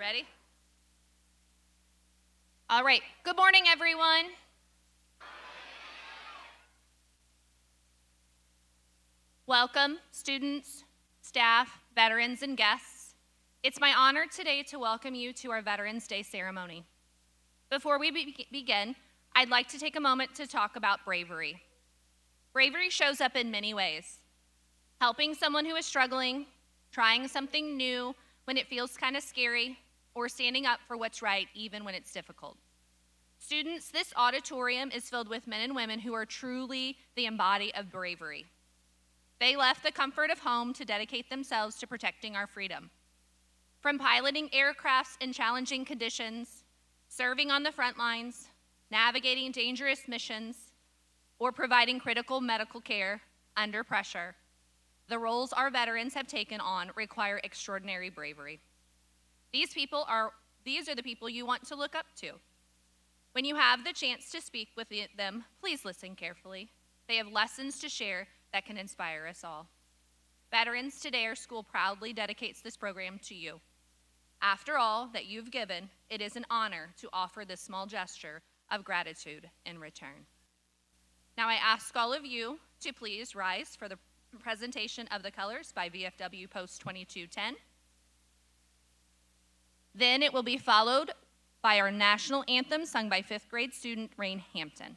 Ready? All right. Good morning, everyone. Welcome, students, staff, veterans, and guests. It's my honor today to welcome you to our Veterans Day ceremony. Before we begin, I'd like to take a moment to talk about bravery. Bravery shows up in many ways. Helping someone who is struggling, trying something new when it feels kind of scary, or standing up for what's right even when it's difficult. Students, this auditorium is filled with men and women who are truly the embodiment of bravery. They left the comfort of home to dedicate themselves to protecting our freedom. From piloting aircrafts in challenging conditions, serving on the front lines, navigating dangerous missions, or providing critical medical care under pressure, the roles our veterans have taken on require extraordinary bravery. These are the people you want to look up to. When you have the chance to speak with them, please listen carefully. They have lessons to share that can inspire us all. Veterans, today our school proudly dedicates this program to you. After all that you've given, it is an honor to offer this small gesture of gratitude in return. Now I ask all of you to please rise for the presentation of the colors by VFW Post 2210. Then it will be followed by our national anthem sung by 5th grade student Rain Hampton.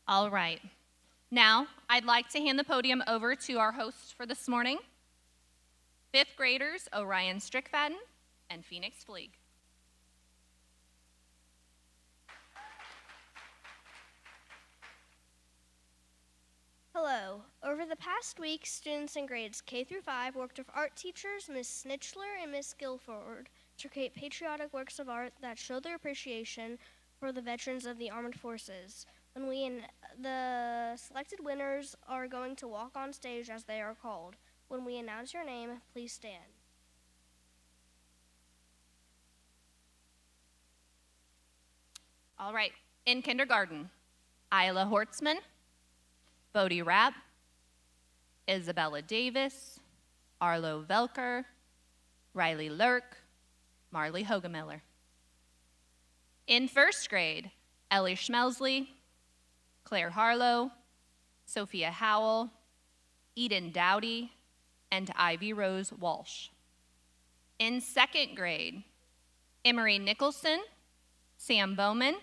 All right. Now, I'd like to hand the podium over to our hosts for this morning, 5th graders Orion Strickfaden and Phoenix Fleeg. Hello. Over the past week, students in grades K through 5 worked with art teachers Miss Snitchler and Miss Guilford to create patriotic works of art that show their appreciation for the veterans of the armed forces. The selected winners are going to walk on stage as they are called. When we announce your name, please stand. All right, in kindergarten, Isla Hortzman, Bodie Rapp, Isabella Davis, Arlo Velker, Riley Lurk, Marley Hogemiller. In first grade, Ellie Schmelsley, Claire Harlow, Sophia Howell, Eden Dowdy, and Ivy Rose Walsh. In second grade, Emery Nicholson, Sam Bowman,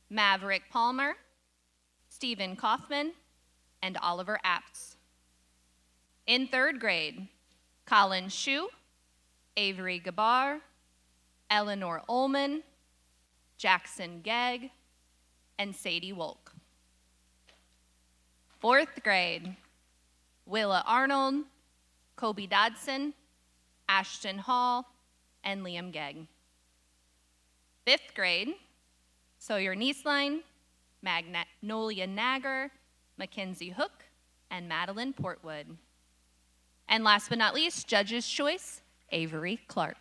Maverick Palmer, Stephen Kaufman, and Oliver Apts. In third grade, Colin Shue, Avery Gabar, Eleanor Ullman, Jackson Gegg, and Sadie Wolk. Fourth grade, Willa Arnold, Kobe Dodson, Ashton Hall, and Liam Gegg. Fifth grade, Sawyer Nieslein, Magnolia Nagger, Mackenzie Hook, and Madeline Portwood. And last but not least, Judge's Choice, Avery Clark.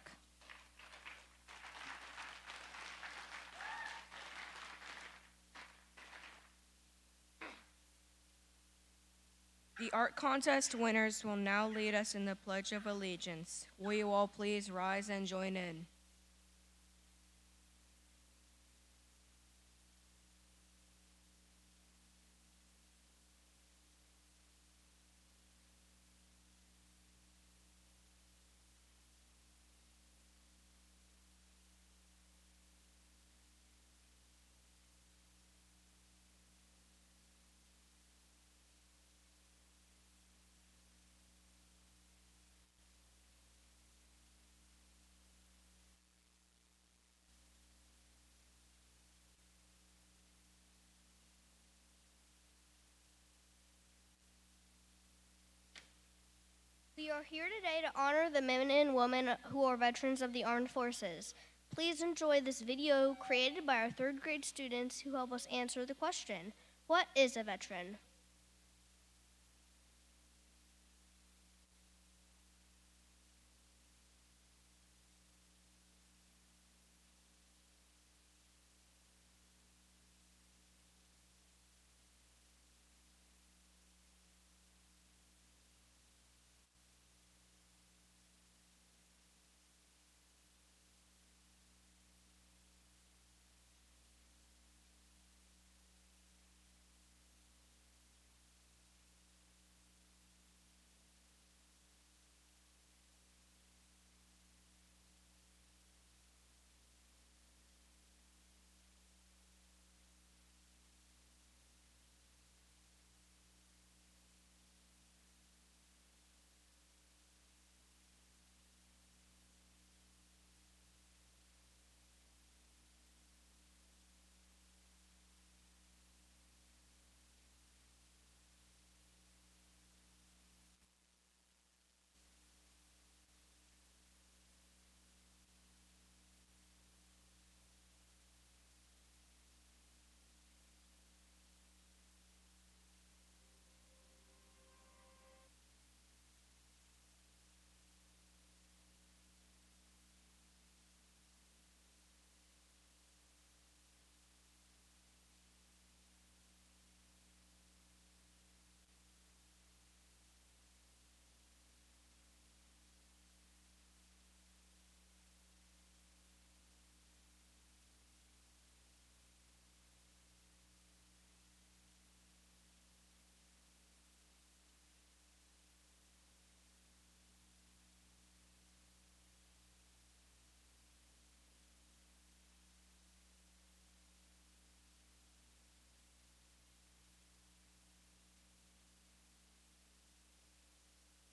The art contest winners will now lead us in the Pledge of Allegiance. Will you all please rise and join in? We are here today to honor the men and women who are veterans of the armed forces. Please enjoy this video created by our third grade students who help us answer the question, what is a veteran?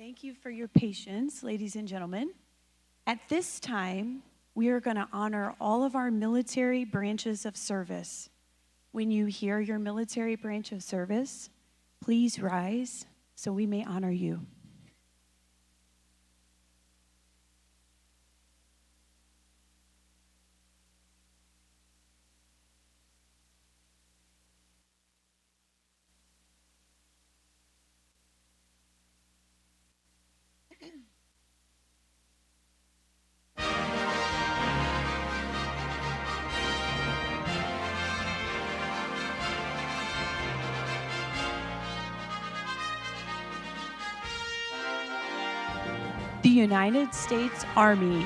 Thank you for your patience, ladies and gentlemen. At this time, we are going to honor all of our military branches of service. When you hear your military branch of service, please rise so we may honor you. United States Army.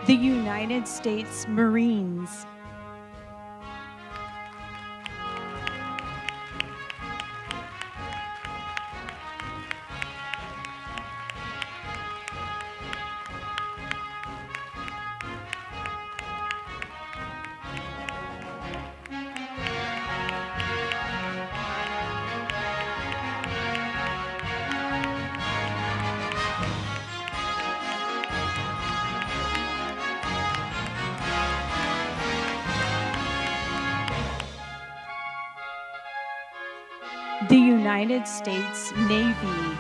The United States Marines. The United States Navy.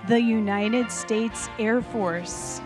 The United States Air Force.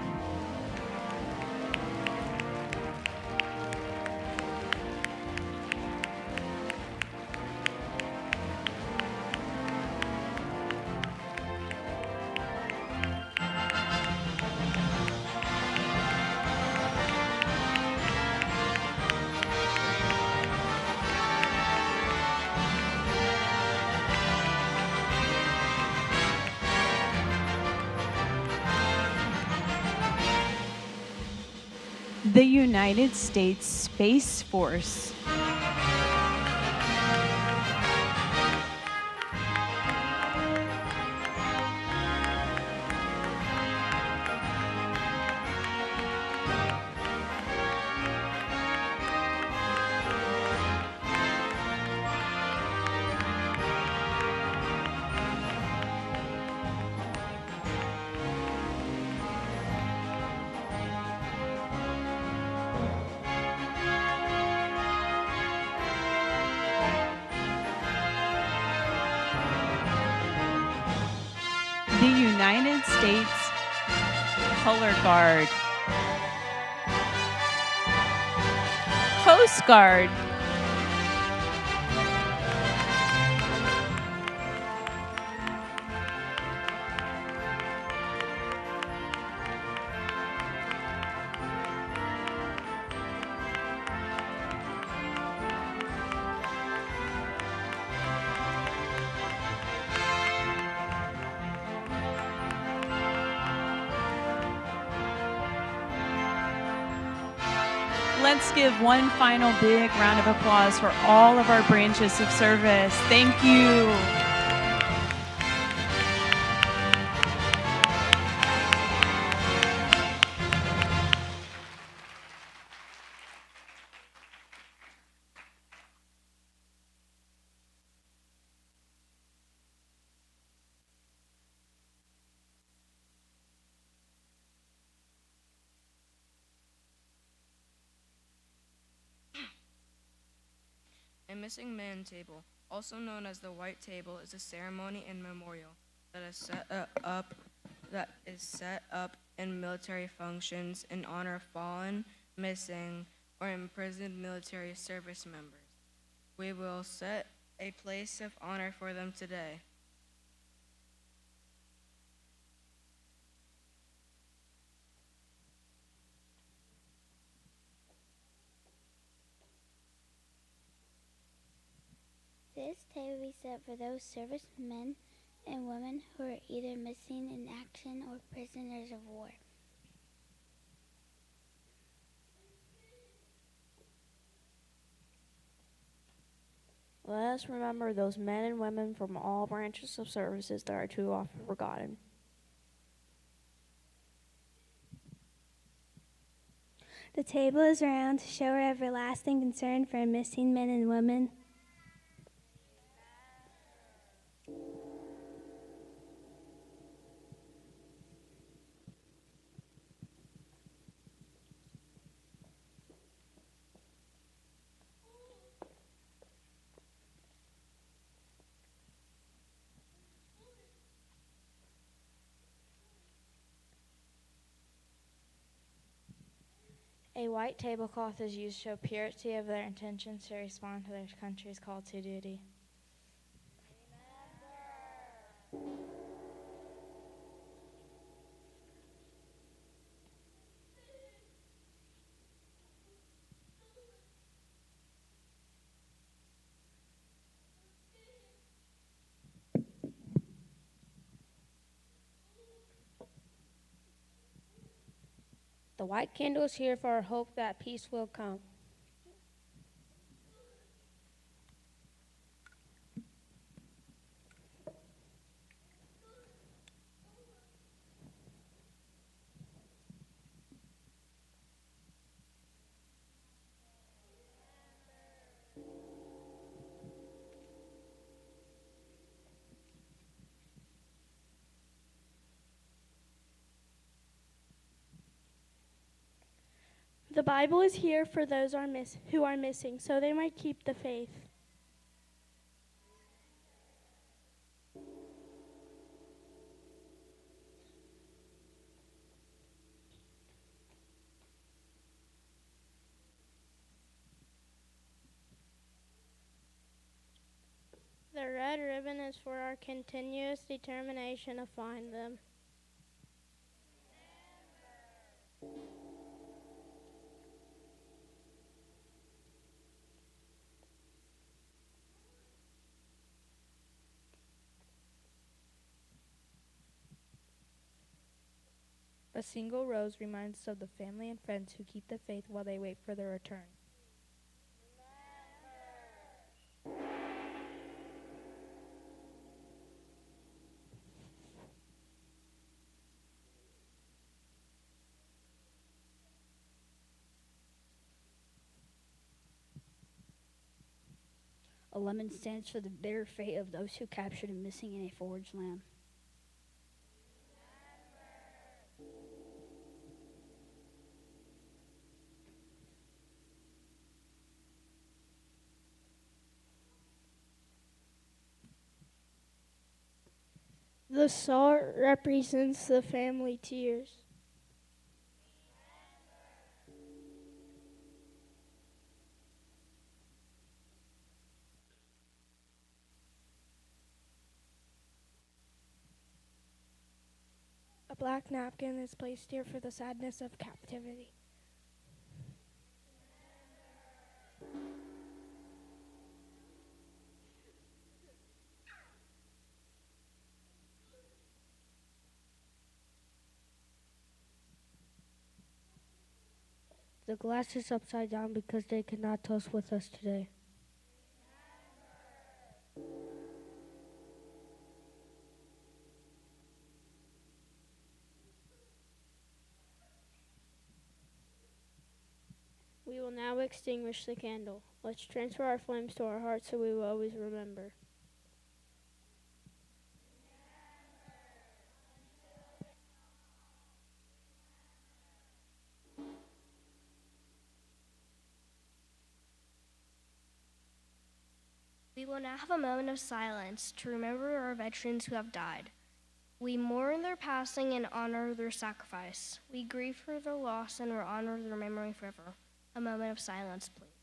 The United States Space Force. The United States Color Guard. Coast Guard. Let's give one final big round of applause for all of our branches of service. Thank you. A missing man table, also known as the white table, is a ceremony and memorial that is set up in military functions in honor of fallen, missing, or imprisoned military service members. We will set a place of honor for them today. This table will be set for those servicemen and women who are either missing in action or prisoners of war. Let us remember those men and women from all branches of services that are too often forgotten. The table is round to show our everlasting concern for missing men and women. A white tablecloth is used to show purity of their intentions to respond to their country's call to duty. The white candle is here for our hope that peace will come. The Bible is here for those who are missing, so they might keep the faith. The red ribbon is for our continuous determination to find them. A single rose reminds us of the family and friends who keep the faith while they wait for their return. A lemon stands for the bitter fate of those who captured a missing and a foraged lamb. The salt represents the family tears. A black napkin is placed here for the sadness of captivity. The glass is upside down because they could not toast with us today. We will now extinguish the candle. Let's transfer our flames to our hearts so we will always remember. We will now have a moment of silence to remember our veterans who have died. We mourn their passing and honor their sacrifice. We grieve for their loss and will honor their memory forever. A moment of silence, please.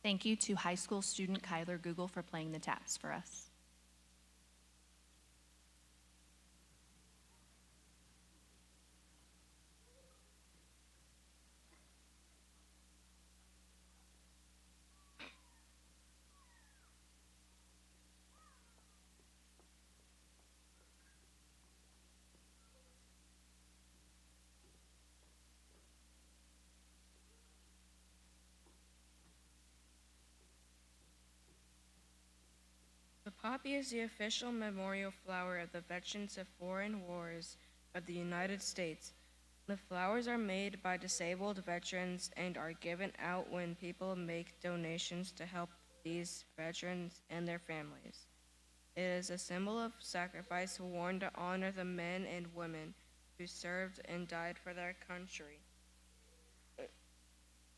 Thank you to high school student Kyler Google for playing the taps for us. The poppy is the official memorial flower of the veterans of foreign wars of the United States. The flowers are made by disabled veterans and are given out when people make donations to help these veterans and their families. It is a symbol of sacrifice worn to honor the men and women who served and died for their country.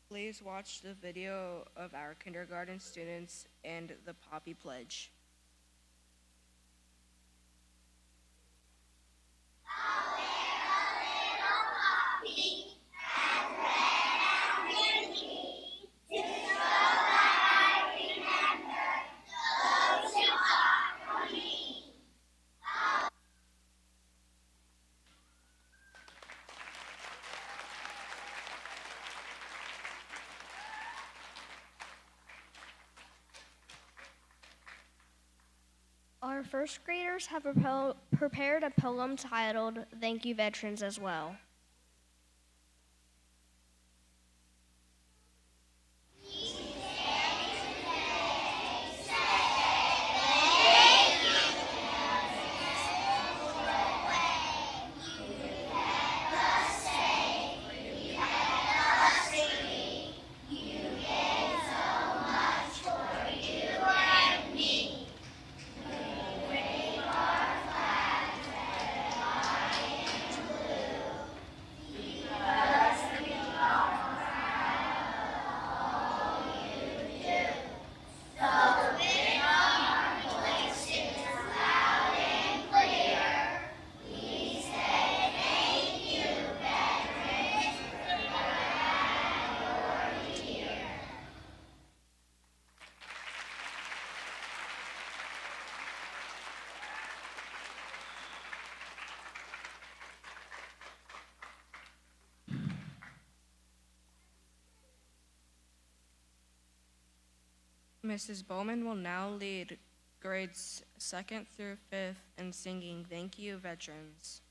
Please watch the video of our kindergarten students and the Poppy Pledge. Our first graders have prepared a poem titled Thank You Veterans as well. Mrs. Bowman will now lead grades 2nd through 5th in singing Thank You, Veterans.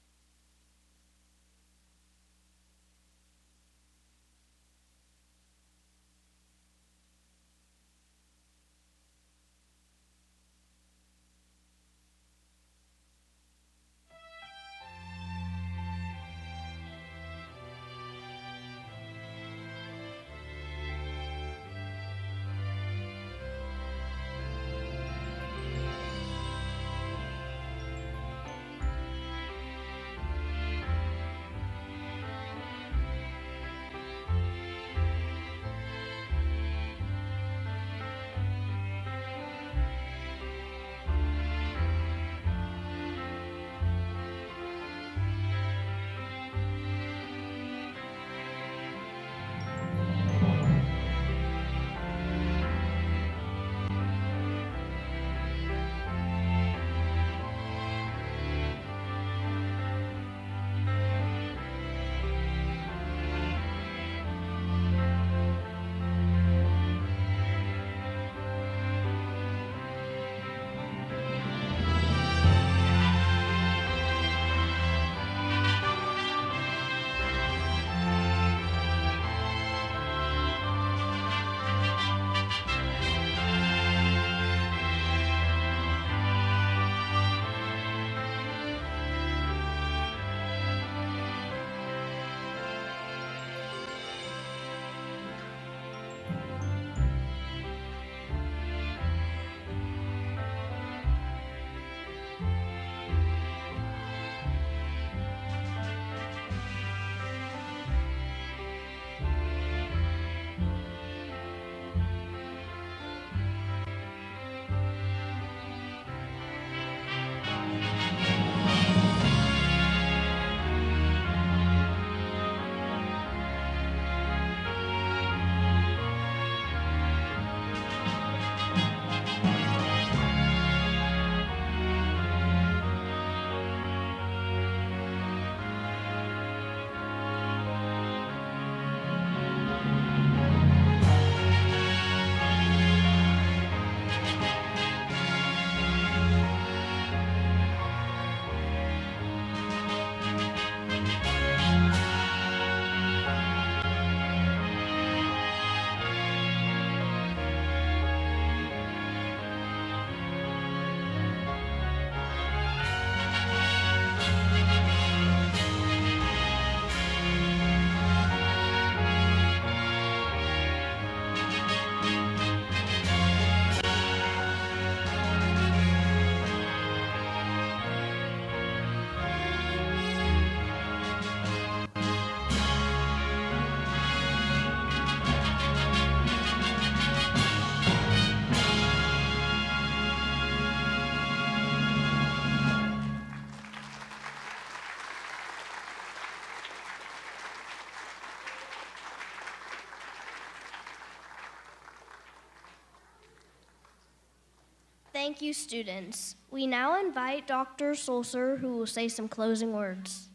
Thank you, students. We now invite Dr. Sulzer, who will say some closing words.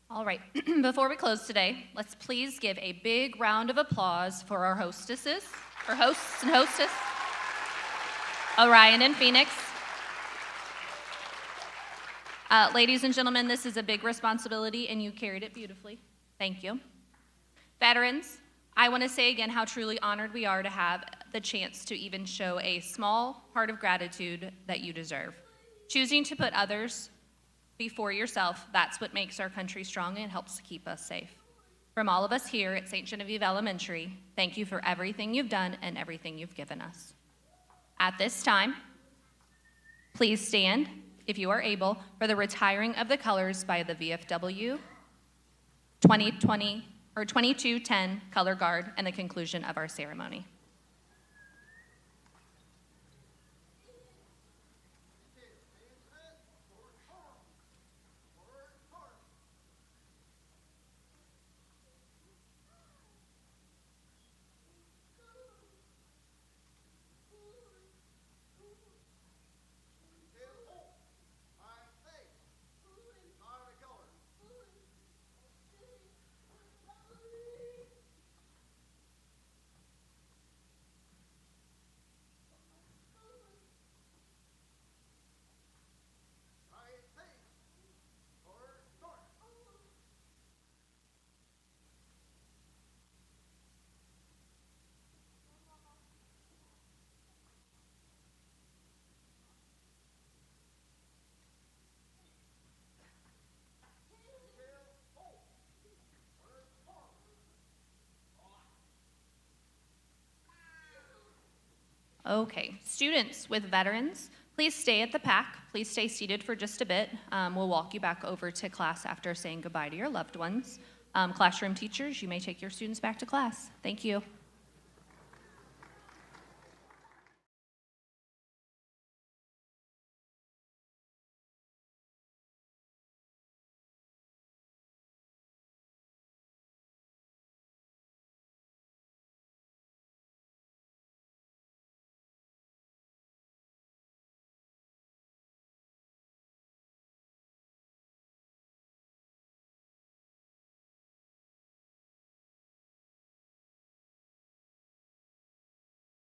All right, before we close today, let's please give a big round of applause for our hostesses, our hosts and hostess, Orion and Phoenix. Ladies and gentlemen, this is a big responsibility and you carried it beautifully. Thank you. Veterans, I want to say again how truly honored we are to have the chance to even show a small part of gratitude that you deserve. Choosing to put others before yourself, that's what makes our country strong and helps to keep us safe. From all of us here at St. Genevieve Elementary, thank you for everything you've done and everything you've given us. At this time, please stand, if you are able, for the retiring of the colors by the VFW 2020 or 2210 Color Guard and the conclusion of our ceremony. Okay, students with veterans, please stay at the pack. Please stay seated for just a bit. We'll walk you back over to class after saying goodbye to your loved ones. Classroom teachers, you may take your students back to class. Thank you.